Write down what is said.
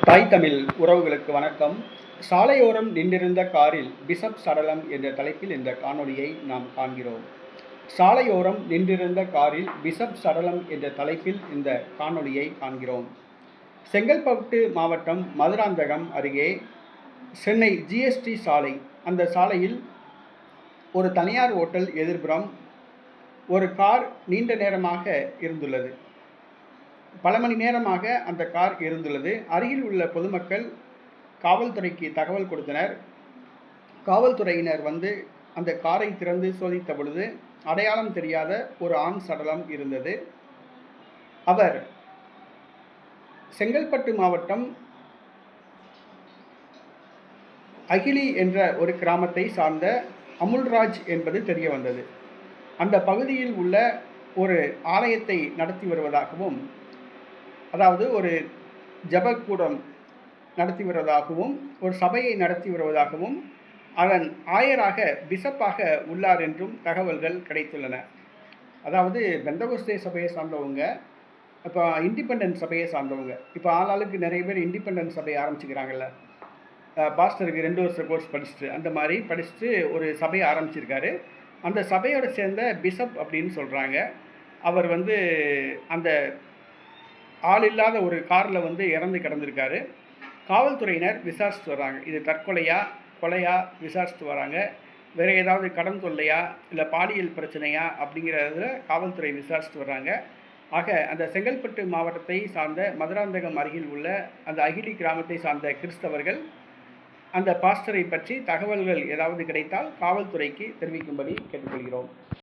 தாய் தமிழ் உறவுகளுக்கு வணக்கம். சாலையோரம் நின்றிருந்த காரில் பிஷப் சடலம் என்ற தலைப்பில் இந்த காணொளியை நாம் காண்கிறோம். சாலையோரம் நின்றிருந்த காரில் பிஷப் சடலம் என்ற தலைப்பில் இந்த காணொளியை காண்கிறோம். செங்கல்பட்டு மாவட்டம் மதுராந்தகம் அருகே சென்னை ஜிஎஸ்டி சாலை, அந்த சாலையில் ஒரு தனியார் ஓட்டல் எதிர்ப்புறம் ஒரு கார் நீண்ட நேரமாக இருந்துள்ளது. பல மணி நேரமாக அந்த கார் இருந்துள்ளது. அருகில் உள்ள பொதுமக்கள் காவல்துறைக்கு தகவல் கொடுத்தனர். காவல்துறையினர் வந்து அந்த காரை திறந்து சோதித்த பொழுது அடையாளம் தெரியாத ஒரு ஆண் சடலம் இருந்தது. அவர் செங்கல்பட்டு மாவட்டம் அகிலி என்ற ஒரு கிராமத்தை சார்ந்த அமுல்ராஜ் என்பது தெரிய வந்தது. அந்த பகுதியில் உள்ள ஒரு ஆலயத்தை நடத்தி வருவதாகவும், அதாவது ஒரு ஜபக்கூடம் நடத்தி வருவதாகவும், ஒரு சபையை நடத்தி வருவதாகவும், அதன் ஆயராக பிஷப்பாக உள்ளார் என்றும் தகவல்கள் கிடைத்துள்ளன. அதாவது பெந்தகோஸ்தே சபையை சார்ந்தவங்க, இப்போ இண்டிபெண்டன்ட் சபையை சார்ந்தவங்க, இப்போ ஆளாளுக்கு நிறைய பேர் இண்டிபெண்டன்ட் சபையை ஆரம்பிச்சுக்கிறாங்கல்ல. பாஸ்டருக்கு 2 வருஷ கோர்ஸ் படிச்சுட்டு அந்த மாதிரி படிச்சுட்டு ஒரு சபையை ஆரம்பிச்சிருக்காரு. அந்த சபையோட சேர்ந்த பிஷப் அப்படின்னு சொல்கிறாங்க. அவர் வந்து அந்த ஆள் இல்லாத ஒரு காரில் வந்து இறந்து கிடந்திருக்காரு. காவல்துறையினர் விசாரிச்சுட்டு வராங்க. இது தற்கொலையா கொலையா விசாரிச்சுட்டு வராங்க. வேறு ஏதாவது கடன் தொல்லையா இல்லை பாலியல் பிரச்சனையா அப்படிங்கிறதுல காவல்துறை விசாரிச்சுட்டு வர்றாங்க. ஆக அந்த செங்கல்பட்டு மாவட்டத்தை சார்ந்த மதுராந்தகம் அருகில் உள்ள அந்த அகிலி கிராமத்தை சார்ந்த கிறிஸ்தவர்கள் அந்த பாஸ்டரை பற்றி தகவல்கள் ஏதாவது கிடைத்தால் காவல்துறைக்கு தெரிவிக்கும்படி கேட்டுக்கொள்கிறோம்.